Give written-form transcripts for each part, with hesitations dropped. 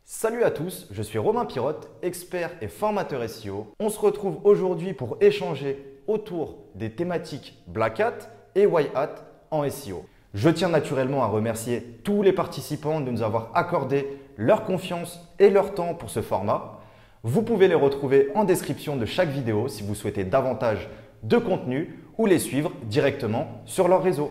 Salut à tous, je suis Romain Pirotte, expert et formateur SEO. On se retrouve aujourd'hui pour échanger autour des thématiques Black Hat et White Hat en SEO. Je tiens naturellement à remercier tous les participants de nous avoir accordé leur confiance et leur temps pour ce format. Vous pouvez les retrouver en description de chaque vidéo si vous souhaitez davantage de contenu ou les suivre directement sur leur réseau.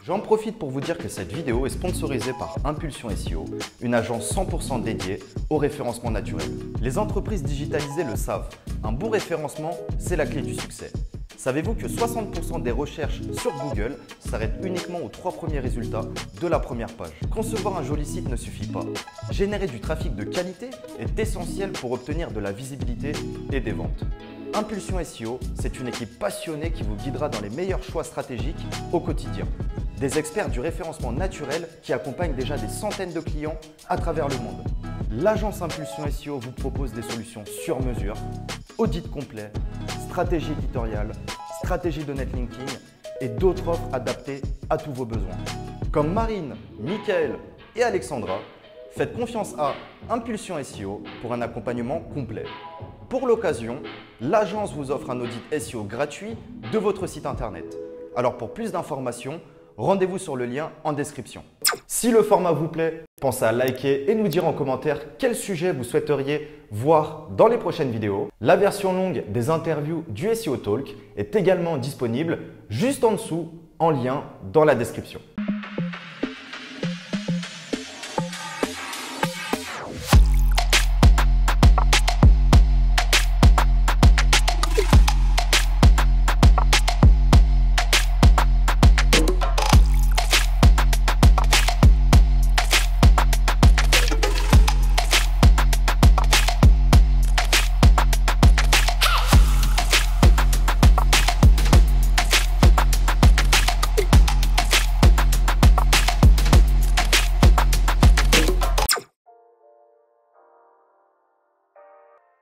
J'en profite pour vous dire que cette vidéo est sponsorisée par Impulsion SEO, une agence 100% dédiée au référencement naturel. Les entreprises digitalisées le savent, un bon référencement, c'est la clé du succès. Savez-vous que 60% des recherches sur Google s'arrêtent uniquement aux 3 premiers résultats de la première page? Concevoir un joli site ne suffit pas. Générer du trafic de qualité est essentiel pour obtenir de la visibilité et des ventes. Impulsion SEO, c'est une équipe passionnée qui vous guidera dans les meilleurs choix stratégiques au quotidien. Des experts du référencement naturel qui accompagnent déjà des centaines de clients à travers le monde. L'agence Impulsion SEO vous propose des solutions sur mesure, audit complet, stratégie éditoriale, stratégie de netlinking et d'autres offres adaptées à tous vos besoins. Comme Marine, Michael et Alexandra, faites confiance à Impulsion SEO pour un accompagnement complet. Pour l'occasion, l'agence vous offre un audit SEO gratuit de votre site internet. Alors pour plus d'informations, rendez-vous sur le lien en description. Si le format vous plaît, pensez à liker et nous dire en commentaire quel sujet vous souhaiteriez voir dans les prochaines vidéos. La version longue des interviews du SEO Talk est également disponible juste en dessous en lien dans la description.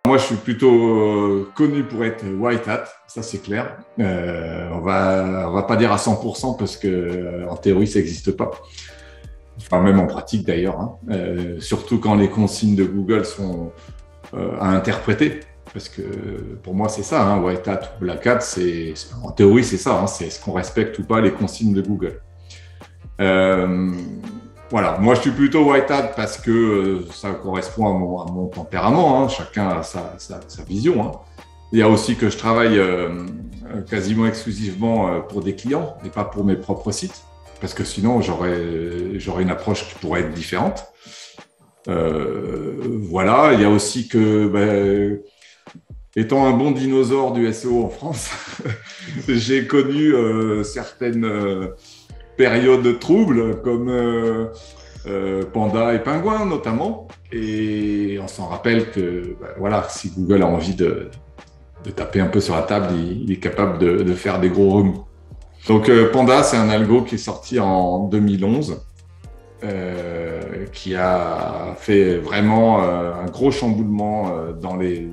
Moi, je suis plutôt connu pour être white hat, ça c'est clair. On va pas dire à 100% parce que en théorie ça n'existe pas. Enfin même en pratique d'ailleurs. Surtout quand les consignes de Google sont à interpréter. Parce que pour moi c'est ça, white hat ou black hat, en théorie c'est ça, c'est est-ce qu'on respecte ou pas les consignes de Google. Voilà, moi je suis plutôt white hat parce que ça correspond à mon tempérament, chacun a sa vision. Il y a aussi que je travaille quasiment exclusivement pour des clients et pas pour mes propres sites, parce que sinon j'aurais une approche qui pourrait être différente. Voilà, il y a aussi que, étant un bon dinosaure du SEO en France, j'ai connu certaines période trouble comme Panda et Pingouin notamment, et on s'en rappelle que voilà, si Google a envie de taper un peu sur la table, il est capable de faire des gros remous. Donc Panda, c'est un algo qui est sorti en 2011, qui a fait vraiment un gros chamboulement dans les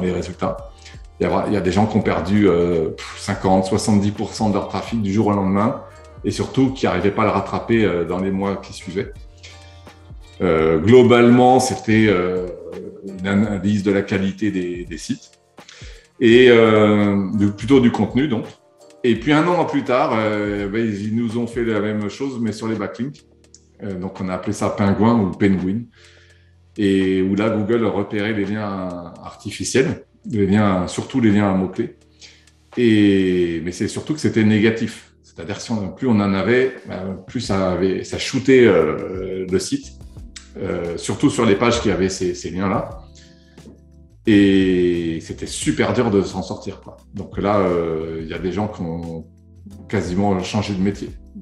résultats. Il y a des gens qui ont perdu 50-70% de leur trafic du jour au lendemain, et surtout qui n'arrivaient pas à le rattraper dans les mois qui suivaient. Globalement, c'était une analyse de la qualité des sites, et plutôt du contenu donc. Et puis un an plus tard, ils nous ont fait la même chose, mais sur les backlinks. Donc on a appelé ça Pingouin ou Penguin, et où là Google repérait les liens artificiels, surtout les liens à mots-clés. Mais c'est surtout que c'était négatif. C'est-à-dire que plus on en avait, plus ça shootait le site, surtout sur les pages qui avaient ces liens-là. Et c'était super dur de s'en sortir, quoi. Donc là, il y a des gens qui ont quasiment changé de métier. Il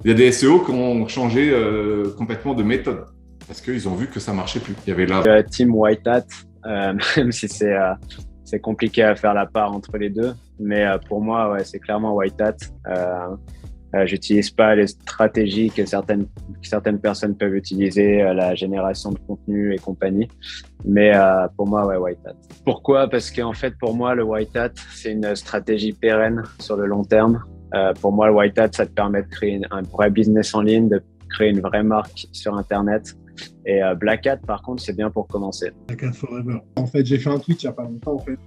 y a des SEO qui ont changé complètement de méthode parce qu'ils ont vu que ça marchait plus. Il y avait là Team White Hat, même si c'est compliqué à faire la part entre les deux, mais pour moi, c'est clairement white hat. J'utilise pas les stratégies que certaines personnes peuvent utiliser, la génération de contenu et compagnie, mais pour moi, white hat. Pourquoi? Parce qu'en fait, pour moi, le white hat, c'est une stratégie pérenne sur le long terme. Pour moi, le white hat, ça te permet de créer un vrai business en ligne, de créer une vraie marque sur Internet. Et Black Hat, par contre, c'est bien pour commencer. Black Hat Forever. En fait, j'ai fait un tweet il n'y a pas longtemps, en fait,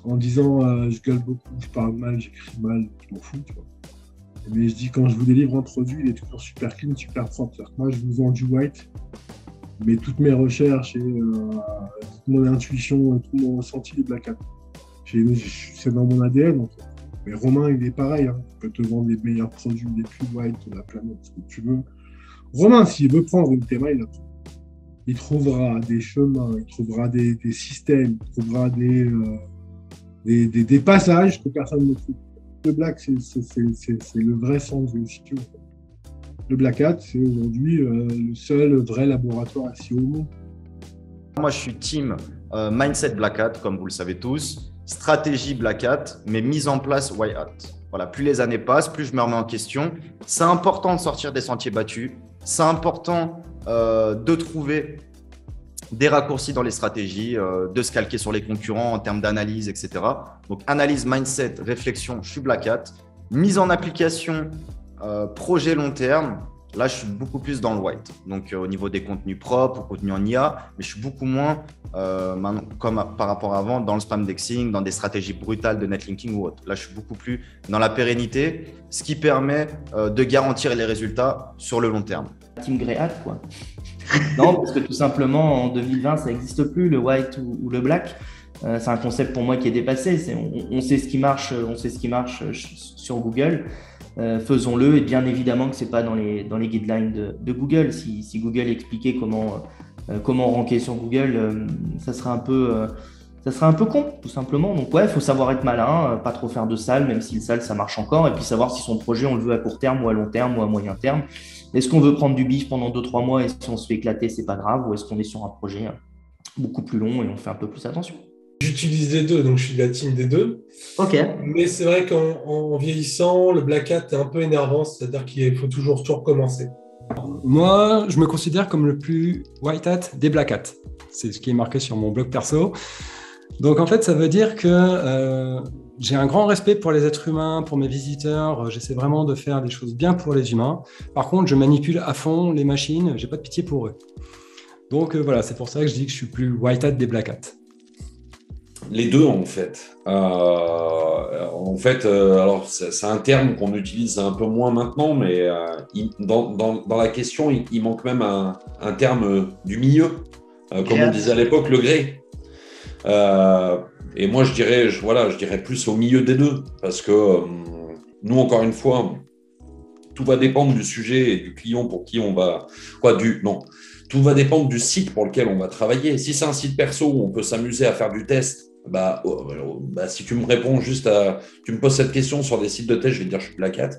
en disant je gueule beaucoup, je parle mal, j'écris mal, je m'en fous, tu vois. Mais je dis, quand je vous délivre un produit, il est toujours super clean, super propre. Moi, je vous vends du white, mais toutes mes recherches et toute mon intuition, tout mon ressenti, les Black Hat. C'est dans mon ADN, en fait. Mais Romain, il est pareil. Hein. Il peut te vendre les meilleurs produits, les plus white de la planète, ce que tu veux. Romain, s'il veut prendre une théma, il trouvera des chemins, il trouvera des systèmes, il trouvera des passages que personne ne trouve. Le Black, c'est le vrai sens du SEO. Le Black Hat, c'est aujourd'hui le seul vrai laboratoire SEO au monde. Moi, je suis team Mindset Black Hat, comme vous le savez tous. Stratégie Black Hat, mais mise en place White Hat. Voilà, plus les années passent, plus je me remets en question. C'est important de sortir des sentiers battus. C'est important de trouver des raccourcis dans les stratégies, de se calquer sur les concurrents en termes d'analyse, etc. Donc, analyse, mindset, réflexion, je suis Black Hat. Mise en application, projet long terme, là, je suis beaucoup plus dans le white. Donc, au niveau des contenus propres ou contenus en IA, mais je suis beaucoup moins, maintenant, comme par rapport à avant, dans le spam indexing, dans des stratégies brutales de netlinking ou autre. Là, je suis beaucoup plus dans la pérennité, ce qui permet de garantir les résultats sur le long terme. Team Grey Hat, quoi. Non, parce que tout simplement, en 2020, ça n'existe plus, le white ou le black. C'est un concept pour moi qui est dépassé. On sait ce qui marche, sur Google. Faisons-le, et bien évidemment que ce n'est pas dans les guidelines de Google. Si Google expliquait comment ranker sur Google, ça serait un peu con, tout simplement. Donc ouais, il faut savoir être malin, pas trop faire de sale, même si le sale, ça marche encore, et puis savoir si son projet, on le veut à court terme ou à long terme ou à moyen terme. Est-ce qu'on veut prendre du bif pendant 2-3 mois et si on se fait éclater, c'est pas grave, ou est-ce qu'on est sur un projet beaucoup plus long et on fait un peu plus attention? J'utilise les deux, donc je suis de la team des deux. Ok. Mais c'est vrai qu'en vieillissant, le Black Hat est un peu énervant, c'est-à-dire qu'il faut toujours tout recommencer. Moi, je me considère comme le plus white hat des Black Hat. C'est ce qui est marqué sur mon blog perso. Donc en fait, ça veut dire que j'ai un grand respect pour les êtres humains, pour mes visiteurs. J'essaie vraiment de faire des choses bien pour les humains. Par contre, je manipule à fond les machines. J'ai pas de pitié pour eux. Donc voilà, c'est pour ça que je dis que je suis plus white hat des Black Hat. Les deux, en fait. Alors c'est un terme qu'on utilise un peu moins maintenant, mais dans la question, il manque même un terme du milieu, comme on disait à l'époque, le grey. Et moi, je dirais plus au milieu des deux, parce que nous, encore une fois, tout va dépendre du sujet et du client pour qui on va. Tout va dépendre du site pour lequel on va travailler. Si c'est un site perso où on peut s'amuser à faire du test, si tu me réponds tu me poses cette question sur des sites de test, je vais te dire je suis Black Hat.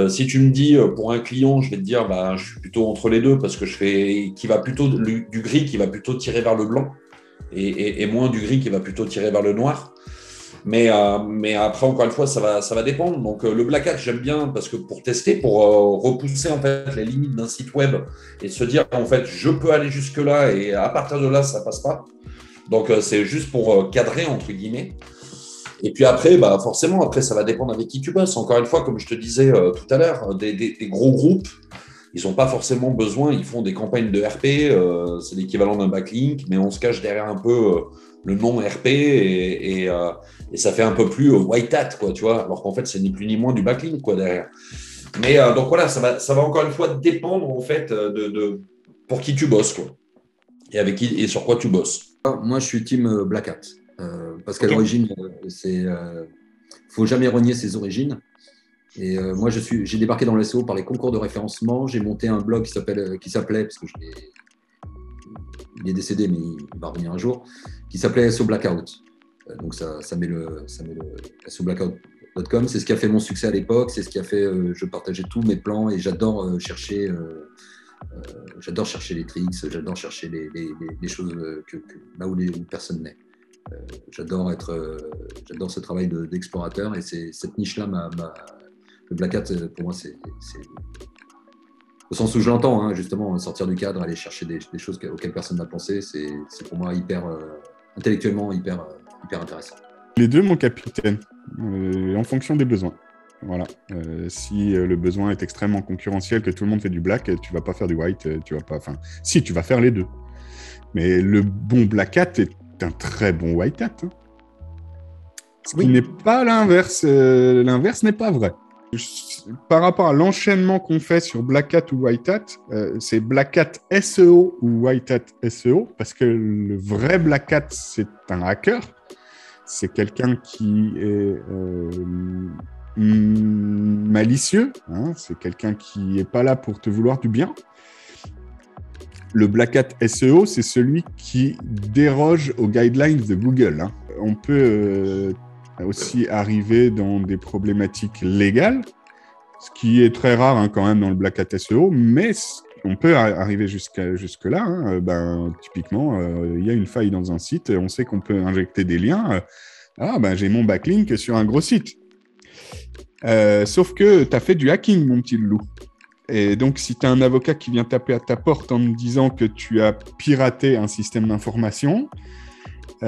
Si tu me dis pour un client, je vais te dire je suis plutôt entre les deux parce que qui va plutôt du gris qui va plutôt tirer vers le blanc et moins du gris qui va plutôt tirer vers le noir. Mais après, encore une fois, ça va dépendre. Donc, le Black Hat, j'aime bien parce que pour tester, pour repousser en fait les limites d'un site web et se dire en fait, je peux aller jusque-là et à partir de là, ça passe pas. Donc, c'est juste pour cadrer, entre guillemets. Et puis après, forcément, ça va dépendre avec qui tu bosses. Encore une fois, comme je te disais tout à l'heure, des gros groupes, ils n'ont pas forcément besoin, ils font des campagnes de RP, c'est l'équivalent d'un backlink, mais on se cache derrière un peu le nom RP et ça fait un peu plus white hat, quoi, tu vois, alors qu'en fait, c'est ni plus ni moins du backlink, quoi, derrière. Mais donc voilà, ça va encore une fois dépendre, en fait, de pour qui tu bosses, quoi, et avec qui et sur quoi tu bosses. Moi, je suis team Black Hat, parce qu'à l'origine, faut jamais renier ses origines. Et moi, j'ai débarqué dans le SEO par les concours de référencement. J'ai monté un blog qui s'appelait, parce que il est décédé, mais il va revenir un jour, qui s'appelait SEO Blackout. Donc ça met le SEOblackout.com. C'est ce qui a fait mon succès à l'époque. C'est ce qui a fait, je partageais tous mes plans et j'adore chercher les tricks, j'adore chercher les choses là où personne n'est. J'adore ce travail d'explorateur et cette niche-là le Black Hat, pour moi, c'est au sens où je l'entends, hein, justement, sortir du cadre, aller chercher des choses auxquelles personne n'a pensé, c'est pour moi intellectuellement hyper intéressant. Les deux, mon capitaine, en fonction des besoins. Voilà. Si le besoin est extrêmement concurrentiel, que tout le monde fait du black, tu vas pas faire du white, tu vas pas. Enfin, si, tu vas faire les deux. Mais le bon black hat est un très bon white hat. Hein. Ce qui n'est pas l'inverse. L'inverse n'est pas vrai. Par rapport à l'enchaînement qu'on fait sur black hat ou white hat, c'est black hat SEO ou white hat SEO, parce que le vrai black hat, c'est un hacker. C'est quelqu'un qui est malicieux, hein, c'est quelqu'un qui n'est pas là pour te vouloir du bien. Le black hat SEO, c'est celui qui déroge aux guidelines de Google. Hein. On peut aussi arriver dans des problématiques légales, ce qui est très rare hein, quand même dans le black hat SEO, mais on peut arriver jusque-là. Hein. Typiquement, il y a une faille dans un site, on sait qu'on peut injecter des liens. J'ai mon backlink sur un gros site. Sauf que tu as fait du hacking, mon petit loup. Et donc, si tu as un avocat qui vient taper à ta porte en te disant que tu as piraté un système d'information, tu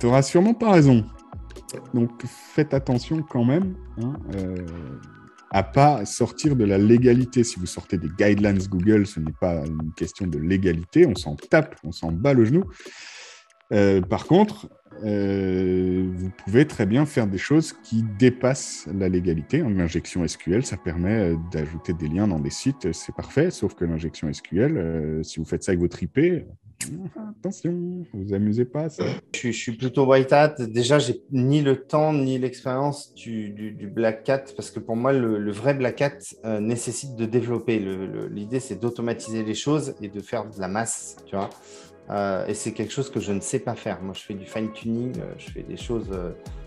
n'auras sûrement pas raison. Donc, faites attention quand même à pas sortir de la légalité. Si vous sortez des guidelines Google, ce n'est pas une question de légalité. On s'en tape, on s'en bat le genou. Par contre, vous pouvez très bien faire des choses qui dépassent la légalité. L'injection SQL, ça permet d'ajouter des liens dans des sites, c'est parfait, sauf que l'injection SQL, si vous faites ça avec votre IP, attention, vous amusez pas à ça. Je suis plutôt white hat. Déjà, j'ai ni le temps ni l'expérience du black hat, parce que pour moi, le vrai black hat nécessite de développer. L'idée, c'est d'automatiser les choses et de faire de la masse, tu vois. Et c'est quelque chose que je ne sais pas faire. Moi, je fais du fine-tuning, je fais des choses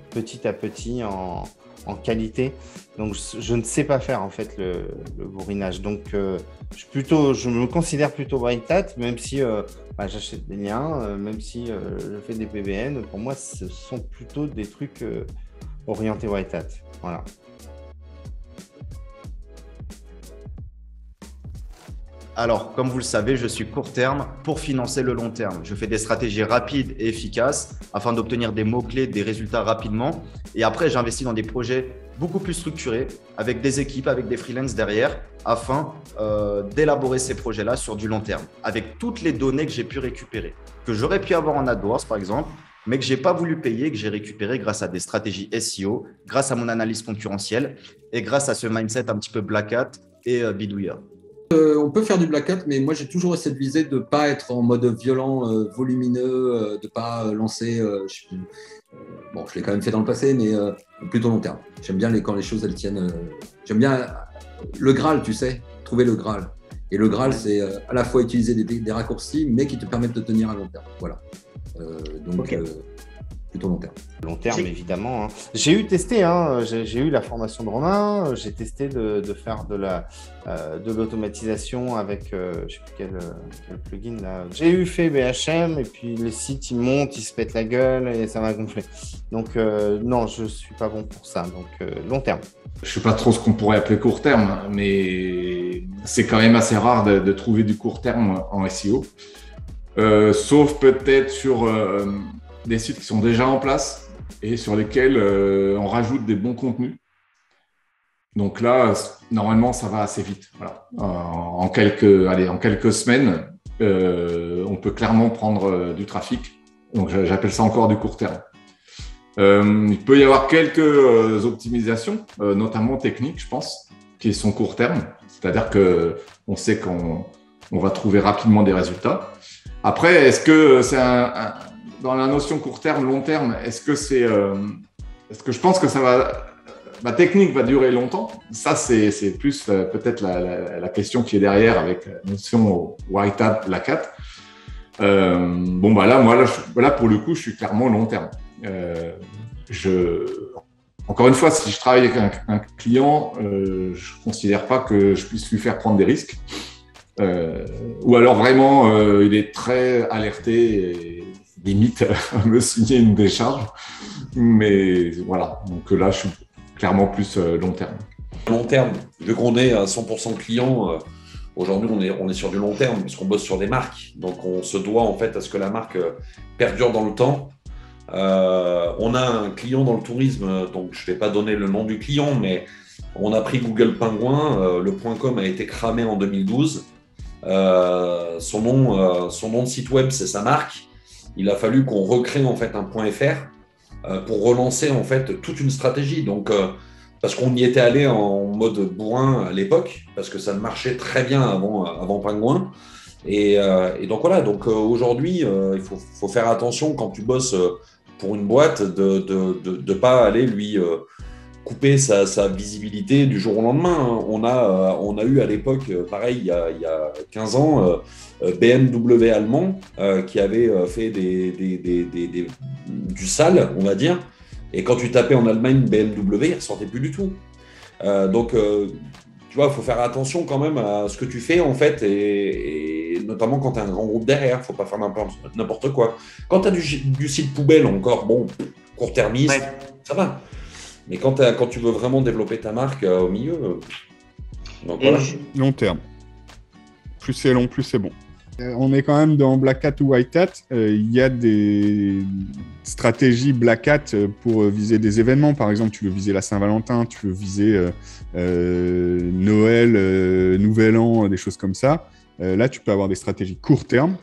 petit à petit en qualité. Donc, je ne sais pas faire en fait le bourrinage. Donc, je me considère plutôt white hat, même si j'achète des liens, même si je fais des PBN. Pour moi, ce sont plutôt des trucs orientés white hat. Voilà. Alors, comme vous le savez, je suis court terme pour financer le long terme. Je fais des stratégies rapides et efficaces afin d'obtenir des mots-clés, des résultats rapidement. Et après, j'investis dans des projets beaucoup plus structurés avec des équipes, avec des freelances derrière afin d'élaborer ces projets-là sur du long terme avec toutes les données que j'ai pu récupérer, que j'aurais pu avoir en AdWords par exemple, mais que je n'ai pas voulu payer, que j'ai récupéré grâce à des stratégies SEO, grâce à mon analyse concurrentielle et grâce à ce mindset un petit peu black hat et bidouilleur. On peut faire du black hat, mais moi j'ai toujours essayé de viser de ne pas être en mode violent, volumineux, de ne pas lancer. Je l'ai quand même fait dans le passé, mais plutôt long terme. J'aime bien quand les choses elles tiennent. J'aime bien le Graal, tu sais, trouver le Graal. Et le Graal, c'est à la fois utiliser des raccourcis, mais qui te permettent de tenir à long terme. Voilà. Plutôt long terme. Long terme, évidemment. Hein. J'ai eu testé, j'ai eu la formation de Romain, j'ai testé de faire de l'automatisation avec, je ne sais plus quel plugin là. J'ai eu fait BHM et puis les sites ils montent, ils se pètent la gueule et ça m'a gonflé. Donc non, je ne suis pas bon pour ça. Donc long terme. Je ne sais pas trop ce qu'on pourrait appeler court terme, mais c'est quand même assez rare de trouver du court terme en SEO. Sauf peut-être sur des sites qui sont déjà en place et sur lesquels on rajoute des bons contenus. Donc là, normalement, ça va assez vite. Voilà. En quelques semaines, on peut clairement prendre du trafic. Donc j'appelle ça encore du court terme. Il peut y avoir quelques optimisations, notamment techniques, je pense, qui sont court terme. C'est-à-dire qu'on sait qu'on va trouver rapidement des résultats. Après, est-ce que c'est dans la notion court terme, long terme, est-ce que je pense que ça va, ma technique va durer longtemps? Ça, c'est plus peut-être la question qui est derrière avec la notion white hat, black hat. Là, pour le coup, je suis clairement long terme. Encore une fois, si je travaille avec un client, je ne considère pas que je puisse lui faire prendre des risques. Ou alors vraiment, il est très alerté et limite à me signer une décharge. Mais voilà, donc là, je suis clairement plus long terme. Long terme, vu qu'on est à 100% client, aujourd'hui, on est sur du long terme parce qu'on bosse sur des marques. Donc, on se doit en fait à ce que la marque perdure dans le temps. On a un client dans le tourisme, donc je ne vais pas donner le nom du client, mais on a pris Google Penguin. Le .com a été cramé en 2012. Son nom de site web, c'est sa marque. Il a fallu qu'on recrée en fait un .fr pour relancer en fait toute une stratégie. Donc, parce qu'on y était allé en mode bourrin à l'époque, parce que ça marchait très bien avant Penguin. Et donc voilà. Donc aujourd'hui, il faut faire attention quand tu bosses pour une boîte de pas aller lui couper sa visibilité du jour au lendemain. On a eu à l'époque, pareil, il y a 15 ans, BMW allemand qui avait fait du sale, on va dire. Et quand tu tapais en Allemagne BMW, il ne ressortait plus du tout. Donc, tu vois, il faut faire attention quand même à ce que tu fais, en fait, et notamment quand tu as un grand groupe derrière. Il ne faut pas faire n'importe quoi. Quand tu as du site poubelle, encore, bon, court-termiste, ouais, ça va. Mais quand tu veux vraiment développer ta marque au milieu, donc voilà. Long terme. Plus c'est long, plus c'est bon. On est quand même dans Black Hat ou White Hat. Il y a des stratégies Black Hat pour viser des événements. Par exemple, tu veux viser la Saint-Valentin, tu veux viser Noël, Nouvel An, des choses comme ça. Là, tu peux avoir des stratégies court terme.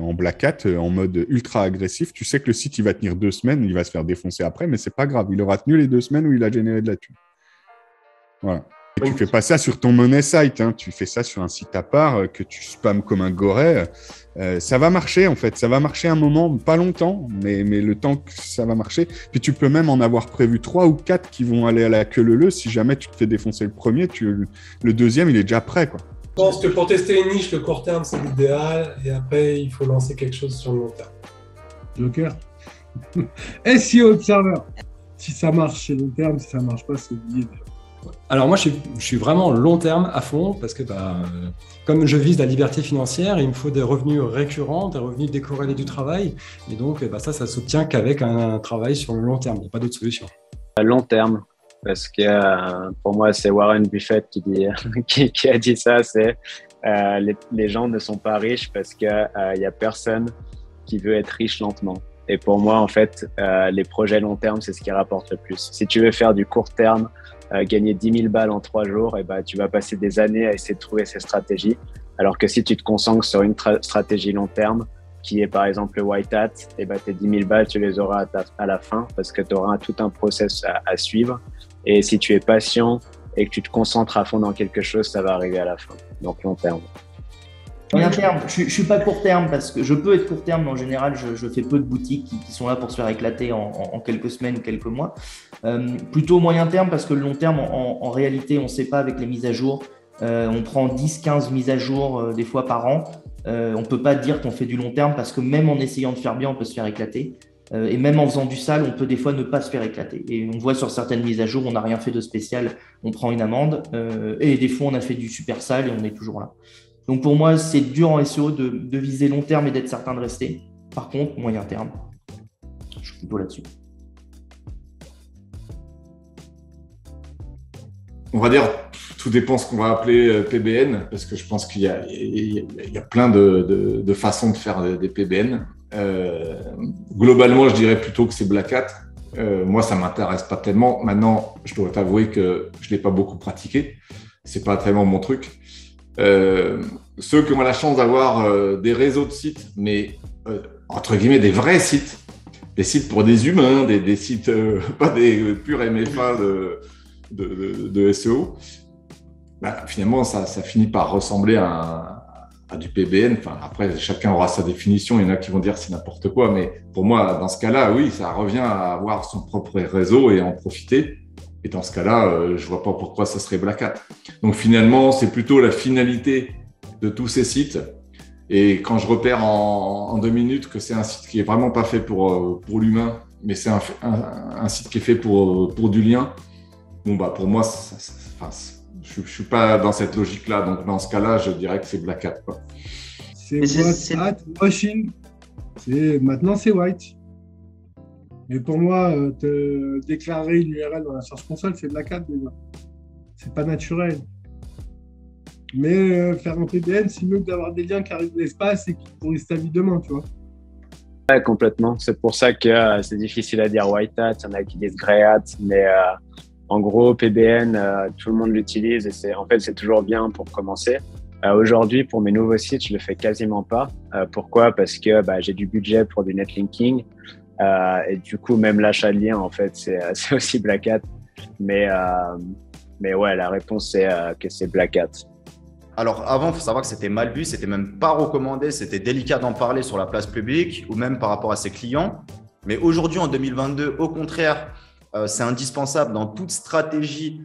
En Black Hat, en mode ultra agressif. Tu sais que le site, il va tenir 2 semaines, il va se faire défoncer après, mais c'est pas grave. Il aura tenu les 2 semaines où il a généré de la thune. Voilà. Et tu fais pas ça sur ton money site, hein. Tu fais ça sur un site à part que tu spammes comme un goret. Ça va marcher, en fait. Ça va marcher un moment, pas longtemps, mais le temps que ça va marcher. Puis tu peux même en avoir prévu 3 ou 4 qui vont aller à la queue leu-leu. Si jamais tu te fais défoncer le premier, le deuxième, il est déjà prêt, quoi. Je pense que pour tester une niche, le court terme, c'est l'idéal. Et après, il faut lancer quelque chose sur le long terme. Joker. SEO Observer. Si ça marche, c'est long terme. Si ça ne marche pas, c'est oublié. Alors moi, je suis vraiment long terme à fond parce que comme je vise la liberté financière, il me faut des revenus récurrents, des revenus décorrélés du travail. Et donc, ça s'obtient qu'avec un travail sur le long terme. Il n'y a pas d'autre solution. À long terme. Parce que pour moi, c'est Warren Buffett qui a dit ça, c'est les gens ne sont pas riches parce qu'il y a personne qui veut être riche lentement. Et pour moi, en fait, les projets long terme, c'est ce qui rapporte le plus. Si tu veux faire du court terme, gagner 10 000 balles en 3 jours, et tu vas passer des années à essayer de trouver ces stratégies. Alors que si tu te concentres sur une stratégie long terme, qui est par exemple le White Hat, et tes 10 000 balles, tu les auras à la fin parce que tu auras tout un process à suivre. Et si tu es patient et que tu te concentres à fond dans quelque chose, ça va arriver à la fin. Donc long terme. Moyen terme, je ne suis pas court terme parce que je peux être court terme, mais en général, je fais peu de boutiques qui sont là pour se faire éclater en quelques semaines ou quelques mois. Plutôt moyen terme parce que le long terme, en réalité, on ne sait pas avec les mises à jour. On prend 10-15 mises à jour des fois par an. On ne peut pas dire qu'on fait du long terme parce que même en essayant de faire bien, on peut se faire éclater. Et même en faisant du sale, on peut des fois ne pas se faire éclater. Et on voit sur certaines mises à jour, on n'a rien fait de spécial, on prend une amende. Et des fois, on a fait du super sale et on est toujours là. Donc pour moi, c'est dur en SEO de viser long terme et d'être certain de rester. Par contre, moyen terme, je suis plutôt là-dessus. On va dire, tout dépend ce qu'on va appeler PBN, parce que je pense qu'il y a plein de façons de faire des PBN. Globalement, je dirais plutôt que c'est Black Hat. Moi, ça ne m'intéresse pas tellement. Maintenant, je dois t'avouer que je ne l'ai pas beaucoup pratiqué. Ce n'est pas tellement mon truc. Ceux qui ont la chance d'avoir des réseaux de sites, mais entre guillemets des vrais sites, des sites pour des humains, des sites, pas des purs MFA de SEO, finalement, ça finit par ressembler à du PBN. Enfin, après, chacun aura sa définition. Il y en a qui vont dire c'est n'importe quoi. Mais pour moi, dans ce cas-là, oui, ça revient à avoir son propre réseau et en profiter. Et dans ce cas-là, je ne vois pas pourquoi ça serait Black Hat. Donc finalement, c'est plutôt la finalité de tous ces sites. Et quand je repère en 2 minutes que c'est un site qui est vraiment pas fait pour l'humain, mais c'est un site qui est fait pour du lien, bon, pour moi, je ne suis pas dans cette logique-là. Donc dans ce cas-là, je dirais que c'est Black Hat, quoi. C'est White Hat, washing. Maintenant, c'est White. Mais pour moi, te déclarer une URL dans la Search Console, c'est Black Hat déjà. C'est pas naturel. Mais faire un PBN, c'est mieux que d'avoir des liens qui arrivent de l'espace et qui pourrissent ta vie demain, tu vois. Ouais, complètement. C'est pour ça que c'est difficile à dire white hat. Il y en a qui disent grey hat, mais en gros, PBN, tout le monde l'utilise et c'est toujours bien pour commencer. Aujourd'hui, pour mes nouveaux sites, je le fais quasiment pas. Pourquoi? Parce que j'ai du budget pour du netlinking et du coup, même l'achat de liens, en fait, c'est aussi Black Hat. Mais ouais, la réponse c'est que c'est Black Hat. Alors avant, il faut savoir que c'était mal vu, c'était même pas recommandé, c'était délicat d'en parler sur la place publique ou même par rapport à ses clients. Mais aujourd'hui, en 2022, au contraire, c'est indispensable dans toute stratégie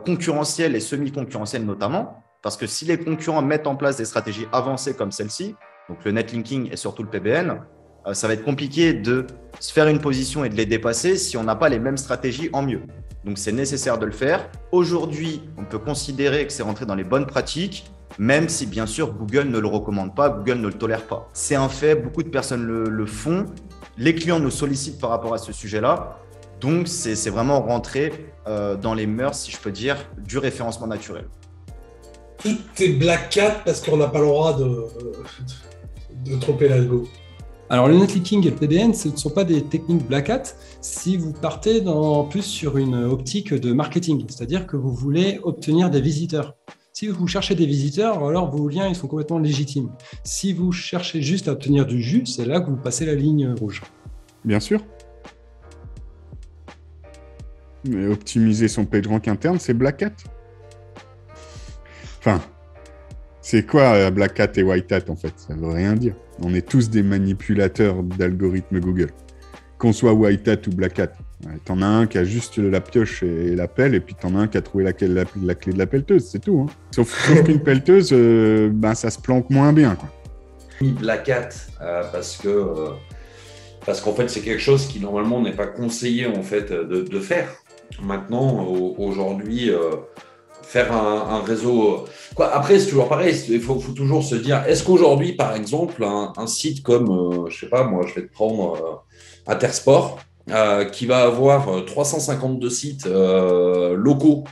concurrentielle et semi-concurrentielle notamment, parce que si les concurrents mettent en place des stratégies avancées comme celle-ci, donc le netlinking et surtout le PBN, ça va être compliqué de se faire une position et de les dépasser si on n'a pas les mêmes stratégies en mieux. Donc, c'est nécessaire de le faire. Aujourd'hui, on peut considérer que c'est rentré dans les bonnes pratiques, même si, bien sûr, Google ne le recommande pas, Google ne le tolère pas. C'est un fait, beaucoup de personnes le font. Les clients nous sollicitent par rapport à ce sujet-là. Donc, c'est vraiment rentré dans les mœurs, si je peux dire, du référencement naturel. Tout est Black Hat parce qu'on n'a pas le droit de tromper l'algo. Alors, le netlinking et le PBN, ce ne sont pas des techniques Black Hat si vous partez en plus sur une optique de marketing, c'est-à-dire que vous voulez obtenir des visiteurs. Si vous cherchez des visiteurs, alors vos liens ils sont complètement légitimes. Si vous cherchez juste à obtenir du jus, c'est là que vous passez la ligne rouge. Bien sûr. Mais optimiser son PageRank interne, c'est Black Hat. Enfin, c'est quoi Black Hat et White Hat en fait? Ça veut rien dire. On est tous des manipulateurs d'algorithmes Google. Qu'on soit White Hat ou Black Hat. Ouais, t'en as un qui a juste la pioche et la pelle, et puis t'en as un qui a trouvé la clé de la pelleteuse, c'est tout. Hein. Sauf qu'une pelleteuse, ça se planque moins bien. Quoi. Black Hat, parce qu'en fait, c'est quelque chose qui normalement n'est pas conseillé en fait, de faire. Maintenant, aujourd'hui, faire un réseau... Après, c'est toujours pareil, il faut toujours se dire, est-ce qu'aujourd'hui, par exemple, un site comme, je sais pas, moi, je vais te prendre Intersport, qui va avoir 352 sites locaux,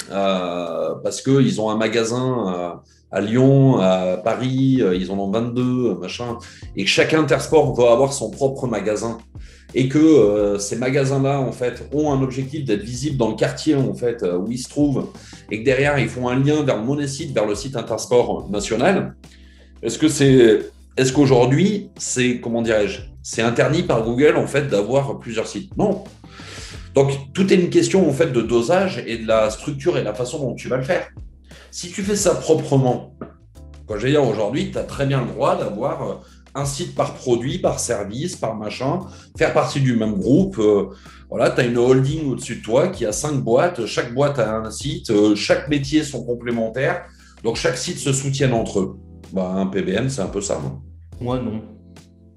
parce qu'ils ont un magasin à Lyon, à Paris, ils en ont 22, machin, et que chaque Intersport va avoir son propre magasin, et que ces magasins-là, en fait, ont un objectif d'être visibles dans le quartier, en fait, où ils se trouvent, et que derrière, ils font un lien vers mon site, vers le site Intersport national. Est-ce qu'aujourd'hui, c'est, comment dirais-je, c'est interdit par Google, en fait, d'avoir plusieurs sites? Non. Donc, tout est une question, en fait, de dosage et de la structure et de la façon dont tu vas le faire. Si tu fais ça proprement, quand je vais dire aujourd'hui, tu as très bien le droit d'avoir un site par produit, par service, par machin, faire partie du même groupe. Voilà, tu as une holding au-dessus de toi qui a 5 boîtes, chaque boîte a un site, chaque métier sont complémentaires, donc chaque site se soutiennent entre eux. Un PBN, c'est un peu ça, non? Moi, non.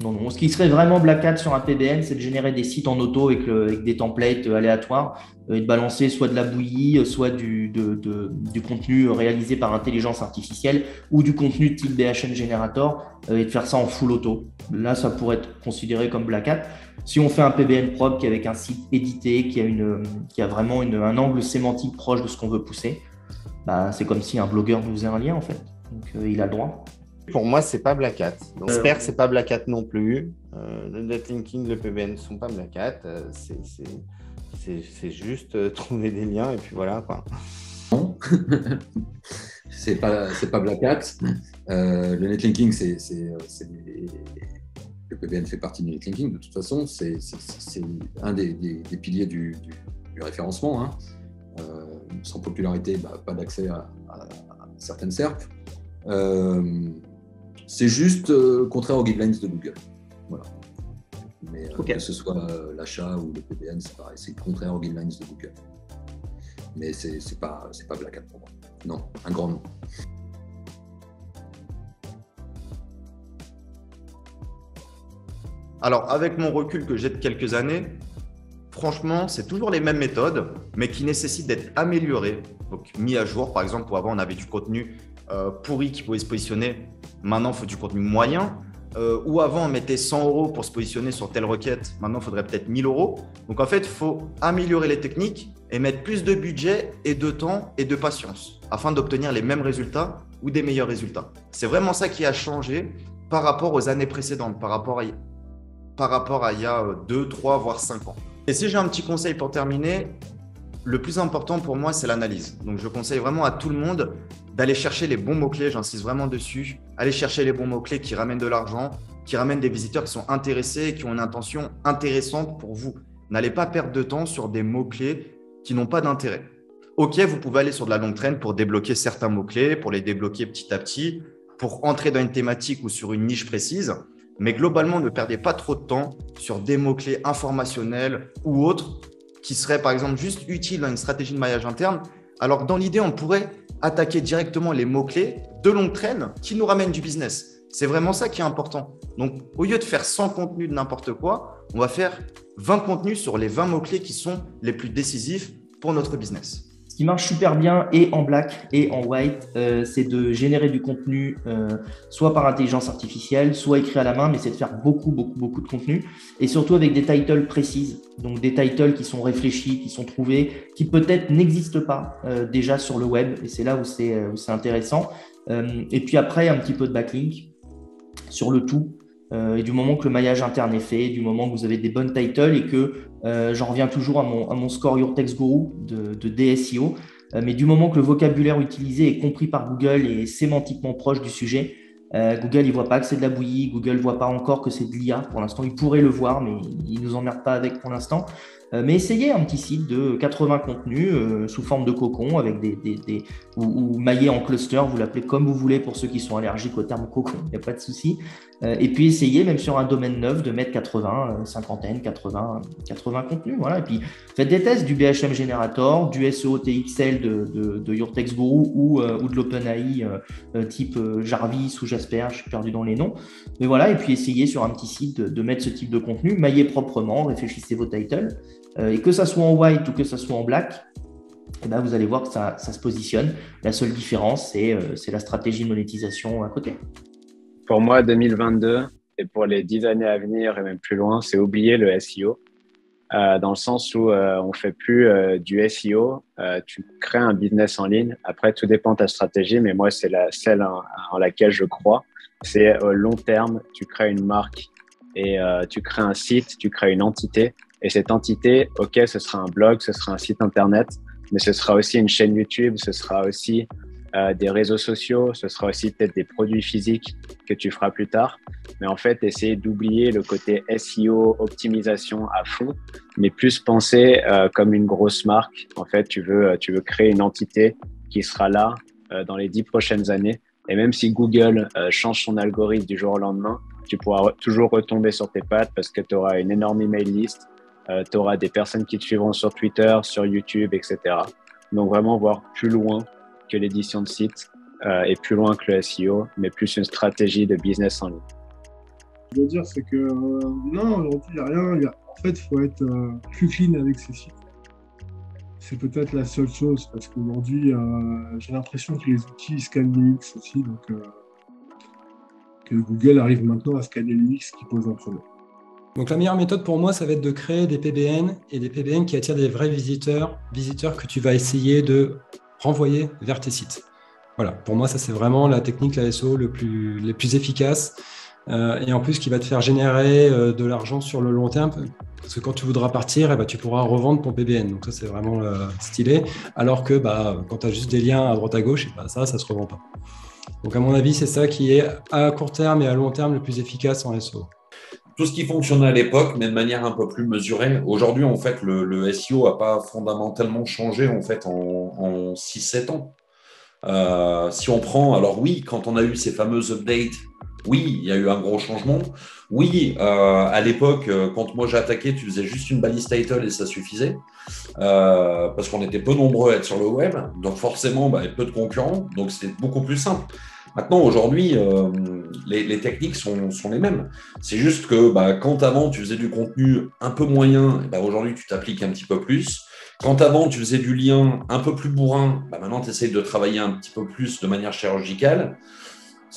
Non. Ce qui serait vraiment Black Hat sur un PBN, c'est de générer des sites en auto avec des templates aléatoires et de balancer soit de la bouillie, soit du contenu réalisé par intelligence artificielle ou du contenu de type BHN Generator et de faire ça en full auto. Là, ça pourrait être considéré comme Black Hat. Si on fait un PBN propre qui est avec un site édité, qui a vraiment un angle sémantique proche de ce qu'on veut pousser, c'est comme si un blogueur nous faisait un lien en fait. Donc, il a le droit. Pour moi, c'est pas Black Hat. Donc, j'espère que c'est pas Black Hat non plus. Le netlinking, le PBN ne sont pas Black Hat. C'est juste trouver des liens et puis voilà quoi. Non, c'est pas Black Hat. Le netlinking, le PBN fait partie du netlinking de toute façon. C'est un des piliers du référencement. Hein. Sans popularité, pas d'accès à certaines SERP. C'est juste contraire aux guidelines de Google. Voilà. Mais que ce soit l'achat ou le PBN, c'est pareil, c'est contraire aux guidelines de Google. Mais c'est pas Black Hat pour moi. Non, un grand non. Alors, avec mon recul que j'ai de quelques années, franchement, c'est toujours les mêmes méthodes, mais qui nécessitent d'être améliorées, donc mis à jour. Par exemple, avant, on avait du contenu pourri qui pouvait se positionner. Maintenant, il faut du contenu moyen. Ou avant, on mettait 100 € pour se positionner sur telle requête. Maintenant, il faudrait peut-être 1000 €. Donc, en fait, il faut améliorer les techniques et mettre plus de budget et de temps et de patience afin d'obtenir les mêmes résultats ou des meilleurs résultats. C'est vraiment ça qui a changé par rapport aux années précédentes, par rapport à il y a 2, 3, voire 5 ans. Et si j'ai un petit conseil pour terminer, le plus important pour moi, c'est l'analyse. Donc, je conseille vraiment à tout le monde d'aller chercher les bons mots-clés, j'insiste vraiment dessus, aller chercher les bons mots-clés qui ramènent de l'argent, qui ramènent des visiteurs qui sont intéressés et qui ont une intention intéressante pour vous. N'allez pas perdre de temps sur des mots-clés qui n'ont pas d'intérêt. Ok, vous pouvez aller sur de la longue traîne pour débloquer certains mots-clés, pour les débloquer petit à petit, pour entrer dans une thématique ou sur une niche précise. Mais globalement, ne perdez pas trop de temps sur des mots-clés informationnels ou autres qui seraient par exemple juste utiles dans une stratégie de maillage interne. Alors que dans l'idée, on pourrait attaquer directement les mots-clés de longue traîne qui nous ramènent du business. C'est vraiment ça qui est important. Donc, au lieu de faire 100 contenus de n'importe quoi, on va faire 20 contenus sur les 20 mots-clés qui sont les plus décisifs pour notre business. Ce qui marche super bien et en black et en white, c'est de générer du contenu soit par intelligence artificielle, soit écrit à la main, mais c'est de faire beaucoup de contenu et surtout avec des titles précises. Donc des titles qui sont réfléchis, qui sont trouvés, qui peut-être n'existent pas déjà sur le web et c'est là où c'est intéressant. Et puis après, un petit peu de backlink sur le tout. Et du moment que le maillage interne est fait, du moment que vous avez des bonnes titles et que j'en reviens toujours à mon score Your Text Guru de DSEO, mais du moment que le vocabulaire utilisé est compris par Google et sémantiquement proche du sujet, Google il voit pas que c'est de la bouillie, Google voit pas encore que c'est de l'IA. Pour l'instant, il pourrait le voir, mais il nous emmerde pas avec pour l'instant. Mais essayez un petit site de 80 contenus sous forme de cocon avec ou maillé en cluster, vous l'appelez comme vous voulez pour ceux qui sont allergiques au terme cocon, il n'y a pas de souci. Et puis essayez même sur un domaine neuf de mettre 80, cinquantaine, 80 contenus. Voilà. Et puis faites des tests du BHM Generator, du SEO TXL de Your Text Guru ou de l'OpenAI type Jarvis ou Jasper, je suis perdu dans les noms. Mais voilà, et puis essayez sur un petit site de mettre ce type de contenu, maillez proprement, réfléchissez vos titles. Et que ça soit en white ou que ça soit en black, eh ben vous allez voir que ça se positionne. La seule différence, c'est la stratégie de monétisation à côté. Pour moi, 2022, et pour les 10 années à venir et même plus loin, c'est oublier le SEO. Dans le sens où on fait plus du SEO, tu crées un business en ligne. Après, tout dépend de ta stratégie, mais moi, c'est celle en laquelle je crois. C'est long terme, tu crées une marque et tu crées un site, tu crées une entité. Et cette entité, ok, ce sera un blog, ce sera un site internet, mais ce sera aussi une chaîne YouTube, ce sera aussi des réseaux sociaux, ce sera aussi peut-être des produits physiques que tu feras plus tard. Mais en fait, essayer d'oublier le côté SEO, optimisation à fond, mais plus penser comme une grosse marque. En fait, tu veux créer une entité qui sera là dans les 10 prochaines années. Et même si Google change son algorithme du jour au lendemain, tu pourras toujours retomber sur tes pattes parce que tu auras une énorme email list. Tu auras des personnes qui te suivront sur Twitter, sur YouTube, etc. Donc vraiment voir plus loin que l'édition de site et plus loin que le SEO, mais plus une stratégie de business en ligne. Je veux dire, c'est que non, aujourd'hui, il n'y a rien. En fait, il faut être plus clean avec ses sites. C'est peut-être la seule chose, parce qu'aujourd'hui, j'ai l'impression que les outils scannent l'UX aussi, donc que Google arrive maintenant à scanner l'UX qui pose un problème. Donc la meilleure méthode pour moi, ça va être de créer des PBN et des PBN qui attirent des vrais visiteurs que tu vas essayer de renvoyer vers tes sites. Voilà, pour moi, ça c'est vraiment la technique, la SEO le plus efficace et en plus qui va te faire générer de l'argent sur le long terme parce que quand tu voudras partir, eh ben, tu pourras revendre ton PBN. Donc ça, c'est vraiment stylé. Alors que quand tu as juste des liens à droite à gauche, ça se revend pas. Donc à mon avis, c'est ça qui est à court terme et à long terme le plus efficace en SEO. Tout ce qui fonctionnait à l'époque, mais de manière un peu plus mesurée. Aujourd'hui, en fait, le SEO n'a pas fondamentalement changé en fait en 6-7 ans. Si on prend, alors oui, quand on a eu ces fameuses updates, oui, il y a eu un gros changement. Oui, à l'époque, quand moi j'ai attaqué, tu faisais juste une balise title et ça suffisait. Parce qu'on était peu nombreux à être sur le web, donc forcément, peu de concurrents, donc c'était beaucoup plus simple. Maintenant, aujourd'hui, les techniques sont les mêmes. C'est juste que quand avant, tu faisais du contenu un peu moyen, aujourd'hui, tu t'appliques un petit peu plus. Quand avant, tu faisais du lien un peu plus bourrin, maintenant, tu essayes de travailler un petit peu plus de manière chirurgicale.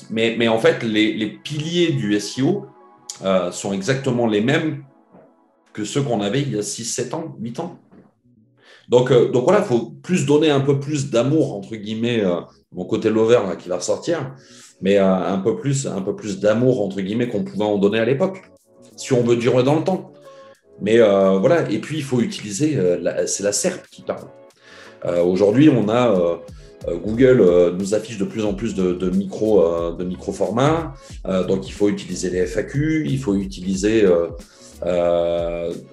Mais en fait, les piliers du SEO sont exactement les mêmes que ceux qu'on avait il y a 6, 7 ans, 8 ans. Donc voilà, il faut plus donner un peu plus d'amour, entre guillemets, mon côté lover là, qui va ressortir, mais un peu plus d'amour, entre guillemets, qu'on pouvait en donner à l'époque, si on veut durer dans le temps. Mais voilà, et puis il faut utiliser, c'est la SERP qui parle. Aujourd'hui, on a Google nous affiche de plus en plus de micro-formats, donc il faut utiliser les FAQ, il faut utiliser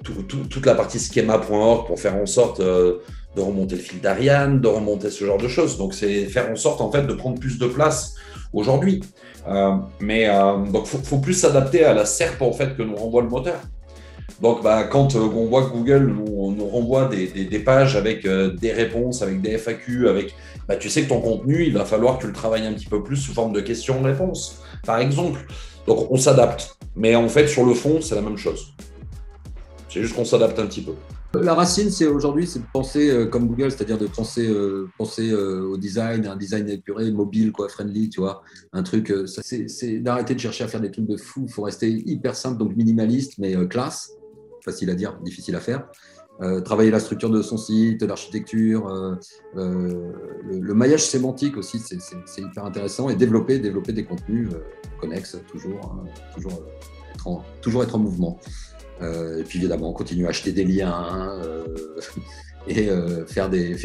toute la partie schema.org pour faire en sorte de remonter le fil d'Ariane, de remonter ce genre de choses. Donc, c'est faire en sorte en fait de prendre plus de place aujourd'hui. Donc, faut plus s'adapter à la SERP en fait que nous renvoie le moteur. Donc, quand on voit que Google nous renvoie des pages avec des réponses, avec des FAQ, tu sais que ton contenu, il va falloir que tu le travailles un petit peu plus sous forme de questions-réponses, par exemple. Donc, on s'adapte. Mais en fait, sur le fond, c'est la même chose. C'est juste qu'on s'adapte un petit peu. La racine, c'est aujourd'hui, c'est de penser comme Google, c'est-à-dire de penser au design, un design épuré, mobile, quoi, friendly, tu vois. Un truc, c'est d'arrêter de chercher à faire des trucs de fou. Il faut rester hyper simple, donc minimaliste, mais classe. Facile à dire, difficile à faire. Travailler la structure de son site, l'architecture, le maillage sémantique aussi, c'est hyper intéressant. Et développer des contenus connexes, toujours être en mouvement. Et puis évidemment, continuer à acheter des liens et faire des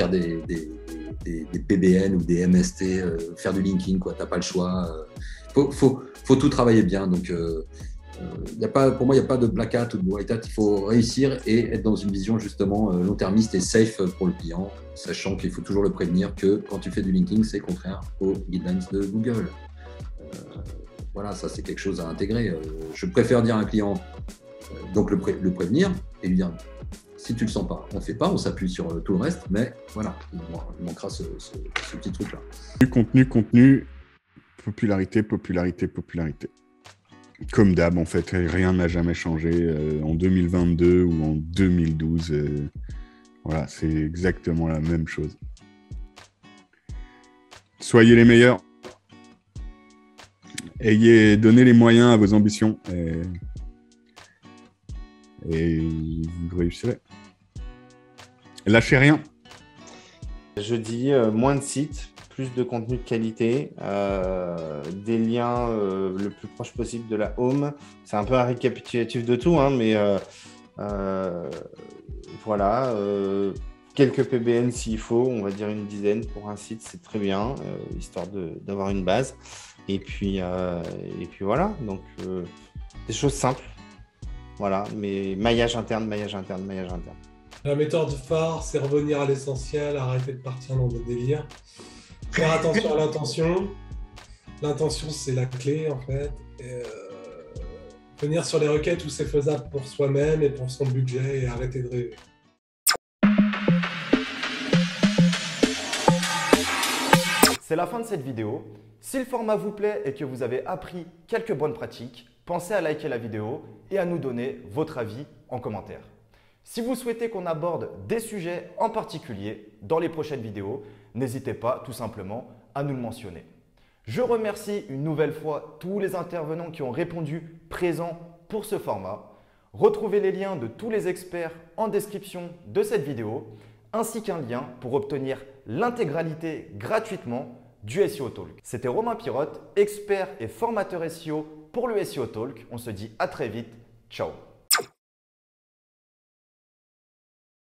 PBN ou des MST, faire du linking, quoi. T'as pas le choix. Faut tout travailler bien. Donc, pour moi, il n'y a pas de black hat ou de white hat. Il faut réussir et être dans une vision justement long-termiste et safe pour le client, sachant qu'il faut toujours le prévenir que quand tu fais du linking, c'est contraire aux guidelines de Google. Voilà, ça c'est quelque chose à intégrer. Je préfère dire à un client, donc le prévenir et lui dire, si tu ne le sens pas, on ne fait pas, on s'appuie sur tout le reste, mais voilà, il manquera ce petit truc-là. Contenu, popularité. Comme d'hab, en fait, rien n'a jamais changé en 2022 ou en 2012. Voilà, c'est exactement la même chose. Soyez les meilleurs. Donnez les moyens à vos ambitions et vous réussirez. Lâchez rien. Je dis moins de sites, plus de contenu de qualité, des liens le plus proche possible de la home. C'est un peu un récapitulatif de tout, hein, mais voilà. Quelques PBN s'il faut, on va dire une dizaine pour un site, c'est très bien, histoire d'avoir une base. Et puis voilà, donc des choses simples. Voilà, mais maillage interne. La méthode phare, c'est revenir à l'essentiel, arrêter de partir dans des délires. Faire attention à l'intention. L'intention, c'est la clé, en fait. Et, venir sur les requêtes où c'est faisable pour soi-même et pour son budget et arrêter de rêver. C'est la fin de cette vidéo. Si le format vous plaît et que vous avez appris quelques bonnes pratiques, pensez à liker la vidéo et à nous donner votre avis en commentaire. Si vous souhaitez qu'on aborde des sujets en particulier dans les prochaines vidéos, n'hésitez pas tout simplement à nous le mentionner. Je remercie une nouvelle fois tous les intervenants qui ont répondu présents pour ce format. Retrouvez les liens de tous les experts en description de cette vidéo, ainsi qu'un lien pour obtenir l'intégralité gratuitement du SEO Talk. C'était Romain Pirotte, expert et formateur SEO pour le SEO Talk. On se dit à très vite. Ciao.